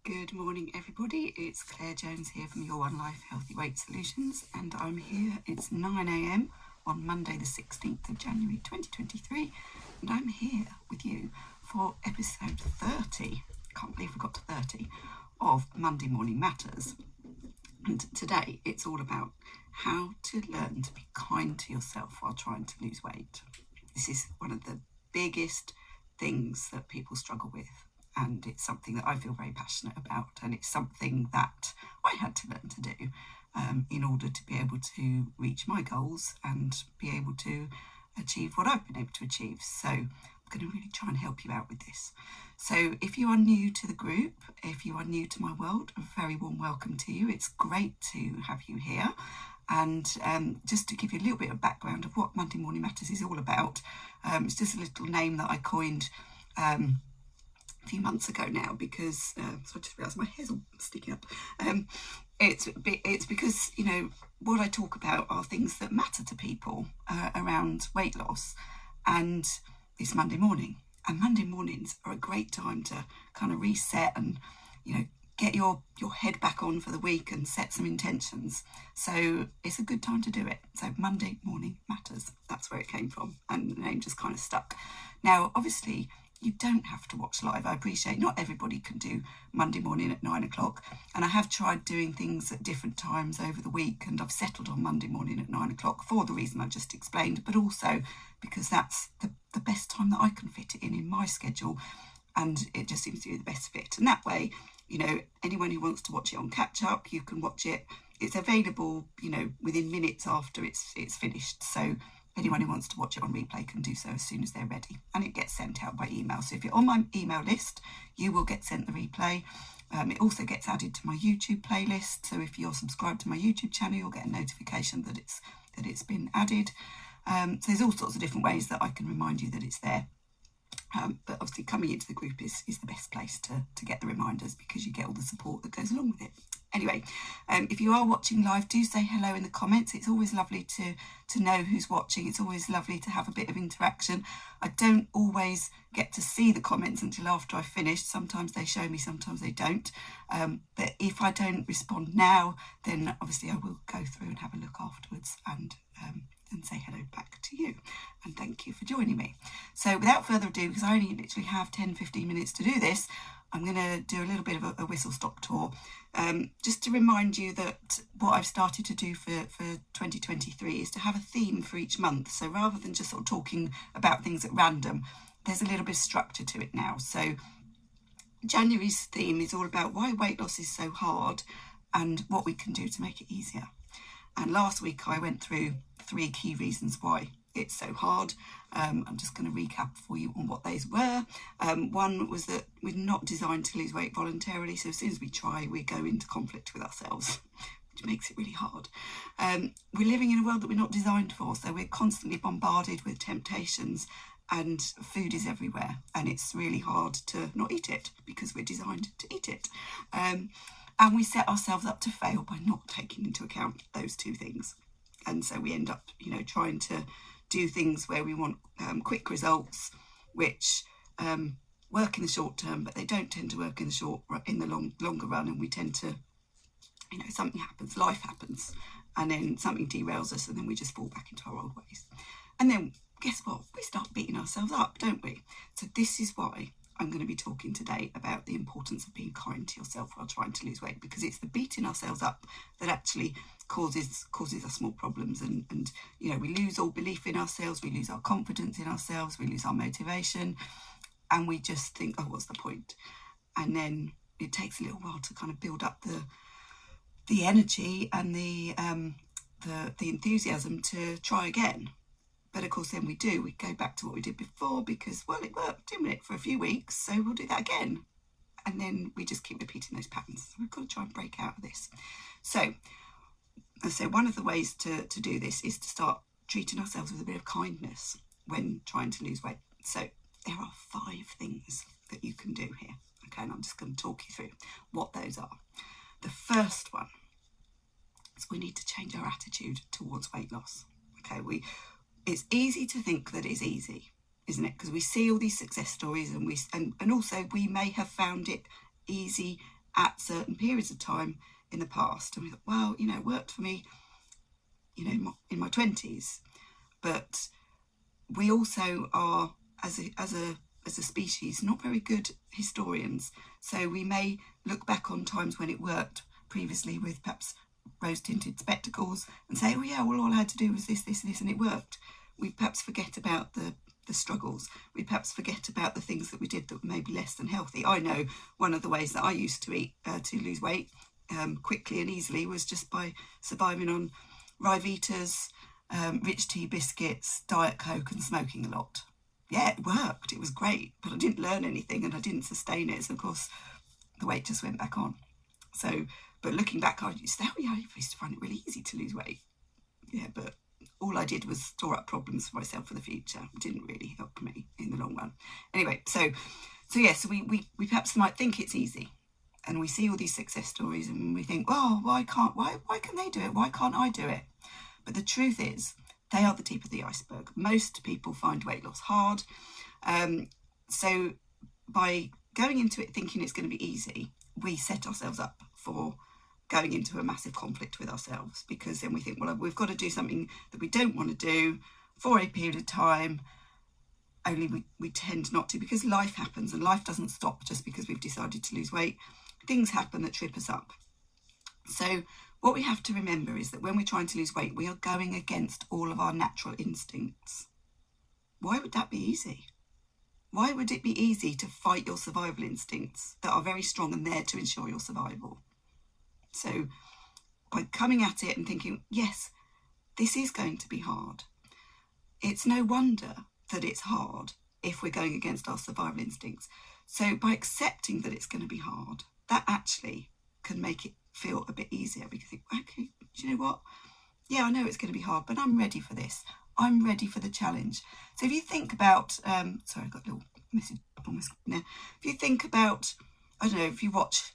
Good morning, everybody. It's Claire Jones here from Your One Life Healthy Weight Solutions, and I'm here. It's 9 a.m. on Monday, the 16th of January 2023, and I'm here with you for episode 30. Can't believe we got to 30 of Monday Morning Matters. And today it's all about how to learn to be kind to yourself while trying to lose weight. This is one of the biggest things that people struggle with. And it's something that I feel very passionate about, and it's something that I had to learn to do in order to be able to reach my goals and be able to achieve what I've been able to achieve. So I'm going to really try and help you out with this. So if you are new to the group, if you are new to my world, a very warm welcome to you. It's great to have you here. And just to give you a little bit of background of what Monday Morning Matters is all about, it's just a little name that I coined a few months ago now, because so I just realised my hair's all sticking up. It's because, you know, what I talk about are things that matter to people around weight loss, and it's Monday morning, and Monday mornings are a great time to kind of reset and, you know, get your head back on for the week and set some intentions. So it's a good time to do it. So Monday Morning Matters, that's where it came from, and the name just kind of stuck. Now, obviously, you don't have to watch live. I appreciate not everybody can do Monday morning at 9 o'clock. And I have tried doing things at different times over the week, and I've settled on Monday morning at 9 o'clock for the reason I just explained, but also because that's the best time that I can fit it in my schedule. And it just seems to be the best fit. And that way, you know, anyone who wants to watch it on catch up, you can watch it. It's available, you know, within minutes after it's finished. So anyone who wants to watch it on replay can do so as soon as they're ready, and it gets sent out by email. So if you're on my email list, you will get sent the replay. It also gets added to my YouTube playlist. So if you're subscribed to my YouTube channel, you'll get a notification that it's been added. So there's all sorts of different ways that I can remind you that it's there. But obviously coming into the group is the best place to get the reminders, because you get all the support that goes along with it. Anyway, if you are watching live, do say hello in the comments. It's always lovely to know who's watching. It's always lovely to have a bit of interaction. I don't always get to see the comments until after I've finished. Sometimes they show me, sometimes they don't. But if I don't respond now, then obviously I will go through and have a look afterwards and say hello back to you, and thank you for joining me. So without further ado, because I only literally have 10-15 minutes to do this, I'm going to do a little bit of a whistle stop tour, just to remind you that what I've started to do for 2023 is to have a theme for each month. So rather than just sort of talking about things at random, there's a little bit of structure to it now. So January's theme is all about why weight loss is so hard and what we can do to make it easier. And last week I went through 3 key reasons why it's so hard. I'm just going to recap for you on what those were. One was that we're not designed to lose weight voluntarily. So as soon as we try, we go into conflict with ourselves, which makes it really hard. We're living in a world that we're not designed for. So we're constantly bombarded with temptations, and food is everywhere. And it's really hard to not eat it because we're designed to eat it. And we set ourselves up to fail by not taking into account those 2 things. And so we end up, you know, trying to do things where we want quick results, which work in the short term, but they don't tend to work in the longer run. And we tend to, you know, something happens, life happens, and then something derails us, and then we just fall back into our old ways. And then guess what? We start beating ourselves up, don't we? So this is why I'm going to be talking today about the importance of being kind to yourself while trying to lose weight, because it's the beating ourselves up that actually causes us more problems, and you know, we lose all belief in ourselves, we lose our confidence in ourselves, we lose our motivation, and we just think, oh, what's the point? And then it takes a little while to kind of build up the energy and the enthusiasm to try again. But of course, then we go back to what we did before, because, well, it worked, didn't it, for a few weeks, so we'll do that again. And then we just keep repeating those patterns. So we've got to try and break out of this. So one of the ways to do this is to start treating ourselves with a bit of kindness when trying to lose weight. So there are 5 things that you can do here. Okay, and I'm just going to talk you through what those are. The first one is we need to change our attitude towards weight loss. Okay, it's easy to think that it's easy, isn't it? Because we see all these success stories, and also we may have found it easy at certain periods of time in the past. And we thought, well, it worked for me, in my 20s. But we also are, as a species, not very good historians. So we may look back on times when it worked previously with perhaps rose-tinted spectacles and say, oh yeah, well, all I had to do was this, and it worked. We perhaps forget about the struggles. We perhaps forget about the things that we did that were maybe less than healthy. I know one of the ways that I used to eat to lose weight quickly and easily was just by surviving on Ryvitas, rich tea biscuits, Diet Coke, and smoking a lot. Yeah, it worked. It was great, but I didn't learn anything and I didn't sustain it. So of course, the weight just went back on. So, but looking back, I used to say, oh yeah, I used to find it really easy to lose weight. Yeah, but all I did was store up problems for myself for the future. It didn't really help me in the long run. Anyway, so we perhaps might think it's easy, and we see all these success stories, and we think, oh, why can they do it? Why can't I do it? But the truth is, they are the tip of the iceberg. Most people find weight loss hard. So by going into it thinking it's going to be easy, we set ourselves up for going into a massive conflict with ourselves, because then we think, well, we've got to do something that we don't want to do for a period of time, only we tend not to, because life happens, and life doesn't stop just because we've decided to lose weight. Things happen that trip us up. So what we have to remember is that when we're trying to lose weight, we are going against all of our natural instincts. Why would that be easy? Why would it be easy to fight your survival instincts that are very strong and there to ensure your survival? So by coming at it and thinking, yes, this is going to be hard, it's no wonder that it's hard if we're going against our survival instincts. So by accepting that it's going to be hard, that actually can make it feel a bit easier, because you think, okay, do you know what? Yeah, I know it's going to be hard, but I'm ready for this. I'm ready for the challenge. So if you think about, sorry, I've got a little message up on my screen there. If you think about, I don't know, if you watch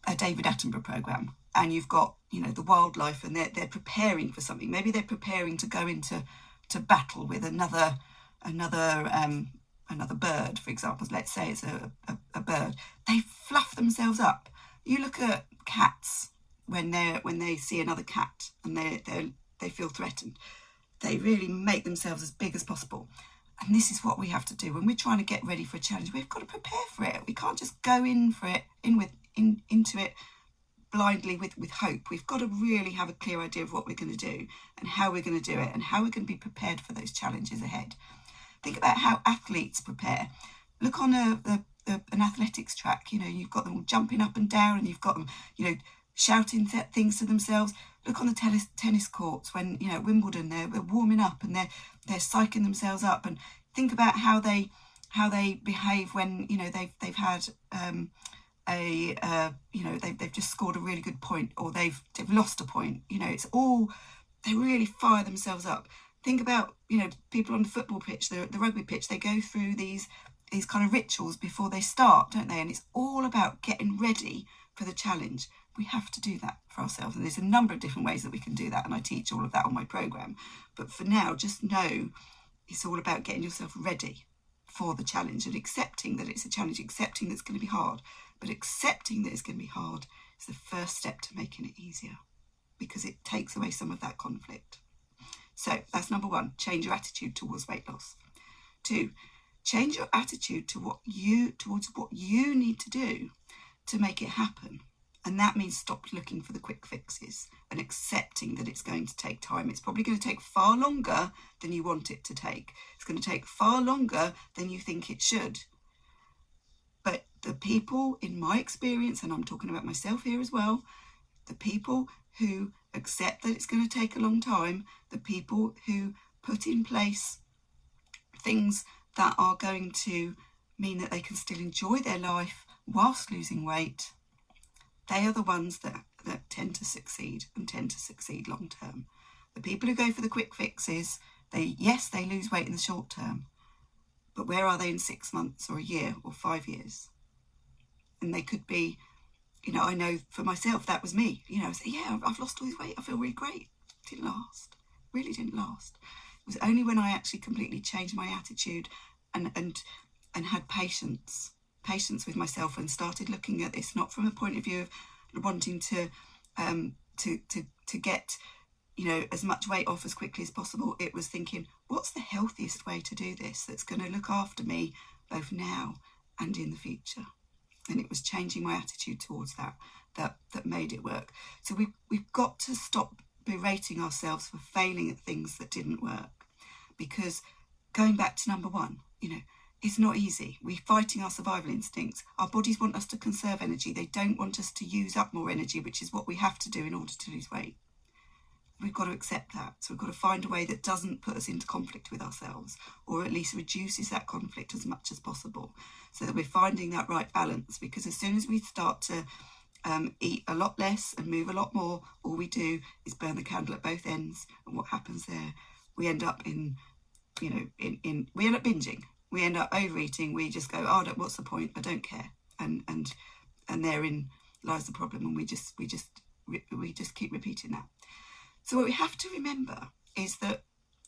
a David Attenborough programme and you've got, the wildlife, and they're preparing for something. Maybe they're preparing to go into battle with another bird, for example. Let's say it's a bird. They fluff themselves up. You look at cats when they see another cat and they feel threatened. They really make themselves as big as possible. And this is what we have to do when we're trying to get ready for a challenge. We've got to prepare for it. We can't just go into it blindly with hope. We've got to really have a clear idea of what we're going to do and how we're going to do it and how we're going to be prepared for those challenges ahead. Think about how athletes prepare. Look on an athletics track. You've got them all jumping up and down, and you've got them, shouting things to themselves. Look on the tennis courts when, at Wimbledon, they're warming up and they're psyching themselves up. And think about how they behave when they've had they've just scored a really good point, or they've lost a point. It's all, they really fire themselves up. Think about people on the football pitch, the rugby pitch. They go through these kind of rituals before they start, don't they? And it's all about getting ready for the challenge. We have to do that for ourselves, and there's a number of different ways that we can do that, and I teach all of that on my program. But for now, just know it's all about getting yourself ready for the challenge and accepting that it's a challenge, accepting that it's going to be hard. But accepting that it's going to be hard is the first step to making it easier, because it takes away some of that conflict. So that's number one, change your attitude towards weight loss. 2, change your attitude towards what you need to do to make it happen. And that means stop looking for the quick fixes and accepting that it's going to take time. It's probably going to take far longer than you want it to take. It's going to take far longer than you think it should. But the people, in my experience, and I'm talking about myself here as well, the people who accept that it's going to take a long time, the people who put in place things that are going to mean that they can still enjoy their life whilst losing weight, they are the ones that tend to succeed, and tend to succeed long term. The people who go for the quick fixes, they lose weight in the short term, but where are they in 6 months or a year or 5 years? And they could be, I know for myself, that was me. I say, yeah, I've lost all this weight, I feel really great. Didn't last, really didn't last. It was only when I actually completely changed my attitude and had patience patience with myself and started looking at this not from a point of view of wanting to get, you know, as much weight off as quickly as possible. It was thinking, what's the healthiest way to do this that's going to look after me both now and in the future? And it was changing my attitude towards that made it work. So we've got to stop berating ourselves for failing at things that didn't work, because going back to number one, you know, it's not easy. We're fighting our survival instincts. Our bodies want us to conserve energy. They don't want us to use up more energy, which is what we have to do in order to lose weight. We've got to accept that. So we've got to find a way that doesn't put us into conflict with ourselves, or at least reduces that conflict as much as possible, so that we're finding that right balance. Because as soon as we start to eat a lot less and move a lot more, all we do is burn the candle at both ends. And what happens there? We end up in we end up binging. We end up overeating. We just go, oh, what's the point? I don't care. And therein lies the problem. And we just keep repeating that. So what we have to remember is that,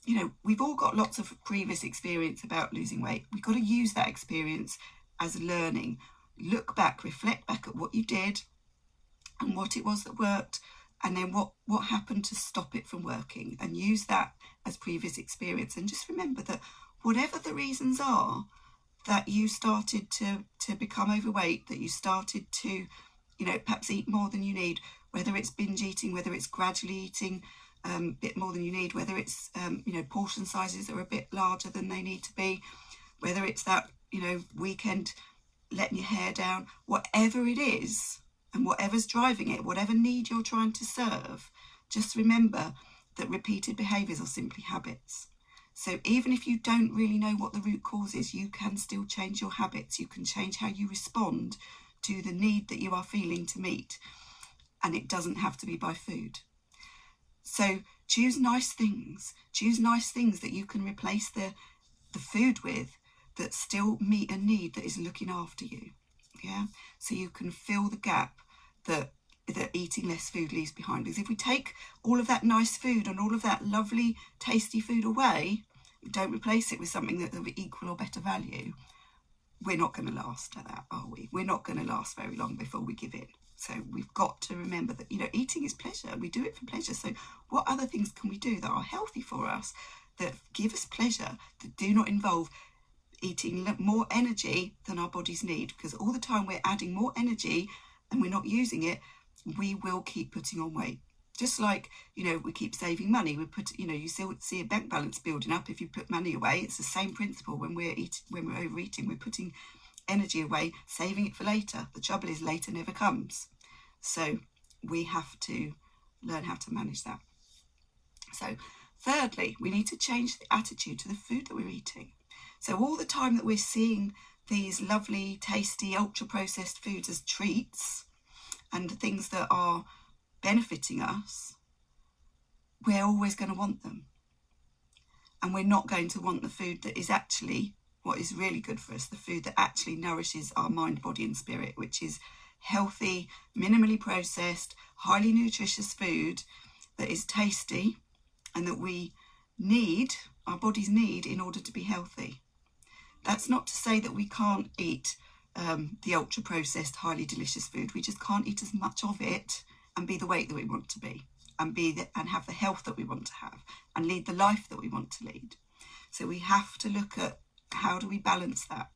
you know, we've all got lots of previous experience about losing weight. We've got to use that experience as learning. Look back, reflect back at what you did and what it was that worked, and then what happened to stop it from working, and use that as previous experience. And just remember that whatever the reasons are that you started to become overweight, that you started to, you know, perhaps eat more than you need, whether it's binge eating, whether it's gradually eating a bit more than you need, whether it's, you know, portion sizes are a bit larger than they need to be, whether it's that, you know, weekend letting your hair down, whatever it is, and whatever's driving it, whatever need you're trying to serve, just remember that repeated behaviours are simply habits. So even if you don't really know what the root cause is, you can still change your habits. You can change how you respond to the need that you are feeling to meet. And it doesn't have to be by food. So choose nice things. Choose nice things that you can replace the food with, that still meet a need that is looking after you. Yeah. So you can fill the gap that eating less food leaves behind. Because if we take all of that nice food and all of that lovely, tasty food away, we don't replace it with something that of equal or better value, we're not going to last at that, are we? We're not going to last very long before we give in. So we've got to remember that, you know, eating is pleasure. We do it for pleasure. So what other things can we do that are healthy for us, that give us pleasure, that do not involve eating more energy than our bodies need? Because all the time we're adding more energy and we're not using it, we will keep putting on weight. Just like, you know, we keep saving money. We put, you know, you still see a bank balance building up if you put money away. It's the same principle when we're overeating. We're putting energy away, saving it for later. The trouble is later never comes. So we have to learn how to manage that. So thirdly, we need to change the attitude to the food that we're eating. So all the time that we're seeing these lovely, tasty, ultra-processed foods as treats and things that are benefiting us, we're always going to want them. And we're not going to want the food that is actually what is really good for us, the food that actually nourishes our mind, body and spirit, which is healthy, minimally processed, highly nutritious food that is tasty and that we need, our bodies need, in order to be healthy. That's not to say that we can't eat the ultra-processed, highly delicious food. We just can't eat as much of it and be the weight that we want to be, and and have the health that we want to have, and lead the life that we want to lead. So we have to look at, how do we balance that?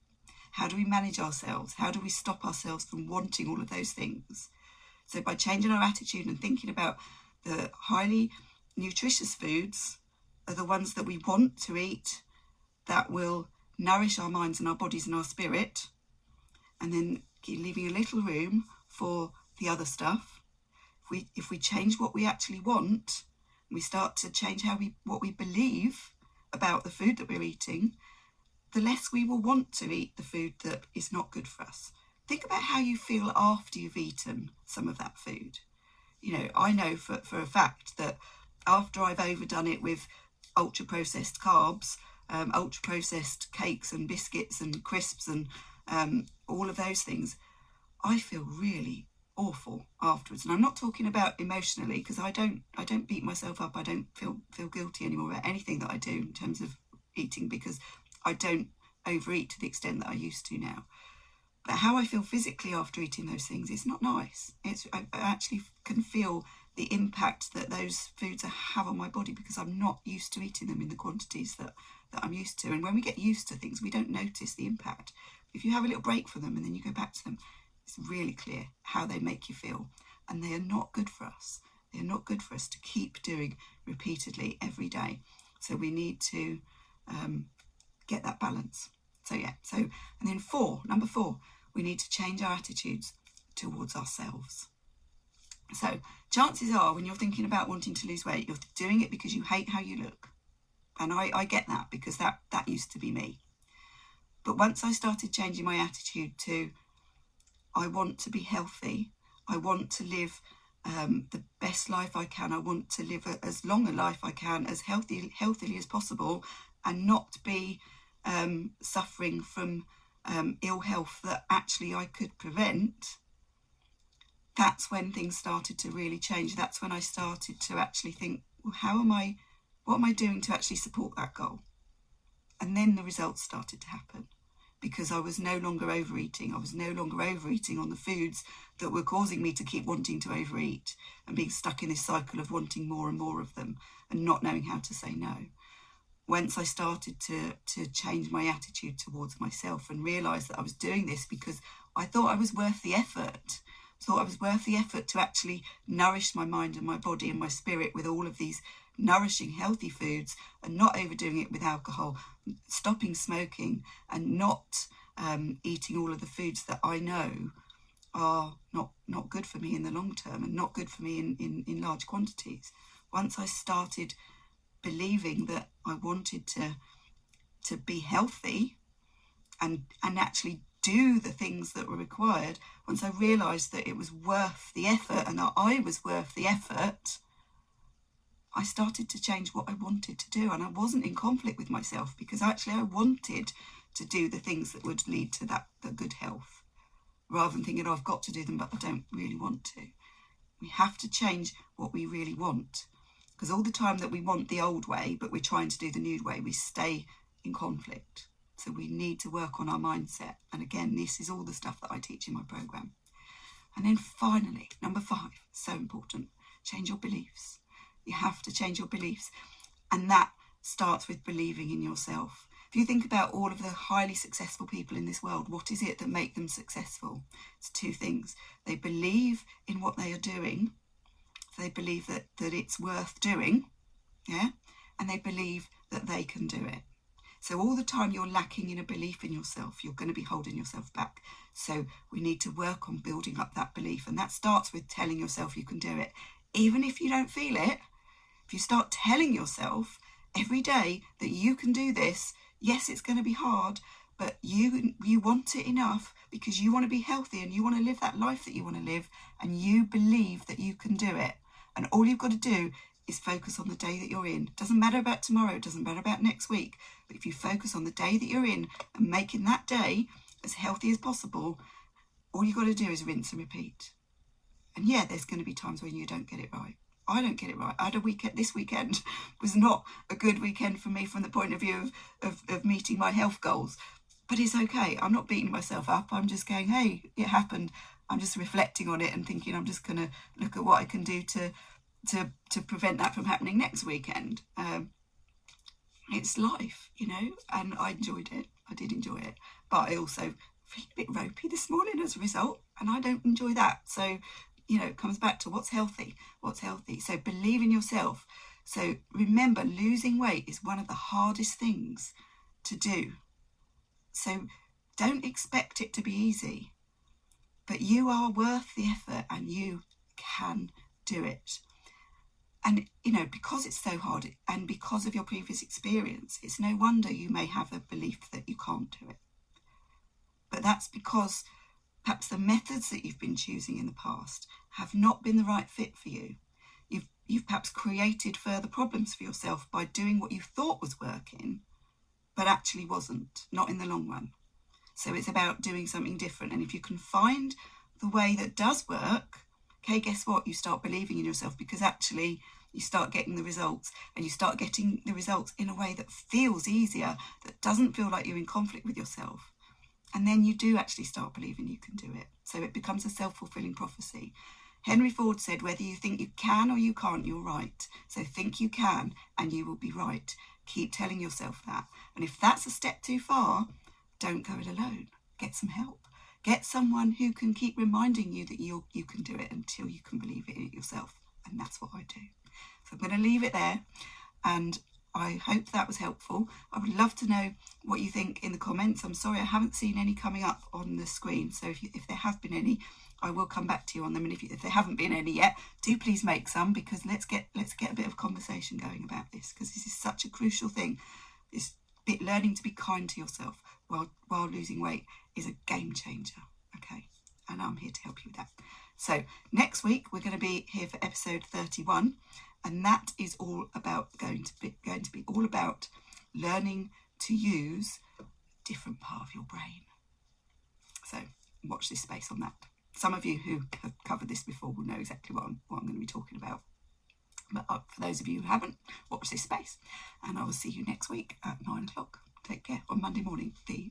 How do we manage ourselves? How do we stop ourselves from wanting all of those things? So by changing our attitude and thinking about the highly nutritious foods are the ones that we want to eat, that will nourish our minds and our bodies and our spirit, and then leaving a little room for the other stuff. If we change what we actually want, we start to change what we believe about the food that we're eating, the less we will want to eat the food that is not good for us. Think about how you feel after you've eaten some of that food. You know, I know for a fact that after I've overdone it with ultra-processed carbs, ultra-processed cakes and biscuits and crisps and all of those things, I feel really awful afterwards. And I'm not talking about emotionally, because I don't beat myself up. I don't feel guilty anymore about anything that I do in terms of eating, because I don't overeat to the extent that I used to now. But how I feel physically after eating those things is not nice. I actually can feel the impact that those foods have on my body because I'm not used to eating them in the quantities that I'm used to. And when we get used to things, we don't notice the impact. If you have a little break from them and then you go back to them, it's really clear how they make you feel. And they are not good for us. They are not good for us to keep doing repeatedly every day. So we need to get that balance. And then number four, we need to change our attitudes towards ourselves. So chances are when you're thinking about wanting to lose weight, you're doing it because you hate how you look. And I get that because that used to be me. But once I started changing my attitude to, I want to be healthy, I want to live the best life I can, I want to live as long a life I can, as healthily as possible, and not be suffering from ill health that actually I could prevent, that's when things started to really change. That's when I started to actually think, well, what am I doing to actually support that goal? And then the results started to happen because I was no longer overeating. I was no longer overeating on the foods that were causing me to keep wanting to overeat and being stuck in this cycle of wanting more and more of them and not knowing how to say no. Once I started to change my attitude towards myself and realise that I was doing this because I thought I was worth the effort, to actually nourish my mind and my body and my spirit with all of these nourishing, healthy foods and not overdoing it with alcohol, stopping smoking and not eating all of the foods that I know are not good for me in the long term and not good for me in large quantities. Once I started believing that I wanted to be healthy and actually do the things that were required, once I realised that it was worth the effort and that I was worth the effort, I started to change what I wanted to do. And I wasn't in conflict with myself because actually I wanted to do the things that would lead to that good health, rather than thinking, oh, I've got to do them, but I don't really want to. We have to change what we really want, because all the time that we want the old way, but we're trying to do the new way, we stay in conflict. So we need to work on our mindset. And again, this is all the stuff that I teach in my program. And then finally, number 5, so important, change your beliefs. You have to change your beliefs. And that starts with believing in yourself. If you think about all of the highly successful people in this world, what is it that make them successful? It's 2 things. They believe in what they are doing. They believe that it's worth doing, yeah, and they believe that they can do it. So all the time you're lacking in a belief in yourself, you're going to be holding yourself back. So we need to work on building up that belief, and that starts with telling yourself you can do it. Even if you don't feel it, if you start telling yourself every day that you can do this, yes, it's going to be hard, but you want it enough because you want to be healthy and you want to live that life that you want to live, and you believe that you can do it. And all you've got to do is focus on the day that you're in. It doesn't matter about tomorrow, it doesn't matter about next week, but if you focus on the day that you're in and making that day as healthy as possible, all you've got to do is rinse and repeat. And yeah, there's going to be times when you don't get it right. I don't get it right. I had a weekend. This weekend was not a good weekend for me from the point of view of meeting my health goals. But it's okay. I'm not beating myself up. I'm just going, hey, it happened. I'm just reflecting on it and thinking I'm just going to look at what I can do to prevent that from happening next weekend. It's life, and I enjoyed it. I did enjoy it. But I also feel a bit ropey this morning as a result, and I don't enjoy that. So, it comes back to what's healthy. So believe in yourself. So remember, losing weight is one of the hardest things to do. So don't expect it to be easy, but you are worth the effort and you can do it. And, because it's so hard and because of your previous experience, it's no wonder you may have a belief that you can't do it. But that's because perhaps the methods that you've been choosing in the past have not been the right fit for you. You've perhaps created further problems for yourself by doing what you thought was working, but actually wasn't, not in the long run. So it's about doing something different. And if you can find the way that does work, okay, guess what? You start believing in yourself because actually you start getting the results, and you start getting the results in a way that feels easier, that doesn't feel like you're in conflict with yourself. And then you do actually start believing you can do it. So it becomes a self-fulfilling prophecy. Henry Ford said, whether you think you can or you can't, you're right. So think you can and you will be right. Keep telling yourself that. And if that's a step too far, don't go it alone. Get some help. Get someone who can keep reminding you that you can do it until you can believe it yourself. And that's what I do. So I'm going to leave it there. And I hope that was helpful. I would love to know what you think in the comments. I'm sorry I haven't seen any coming up on the screen. So if there have been any, I will come back to you on them. And if there haven't been any yet, do please make some, because let's get a bit of conversation going about this, because this is such a crucial thing. This bit, learning to be kind to yourself while losing weight, is a game changer. Okay, and I'm here to help you with that. So next week we're going to be here for episode 31, and that is all about going to be all about learning to use a different part of your brain. So watch this space on that. Some of you who have covered this before will know exactly what I'm going to be talking about. But for those of you who haven't, watch this space. And I will see you next week at 9 o'clock. Take care. On Monday morning, the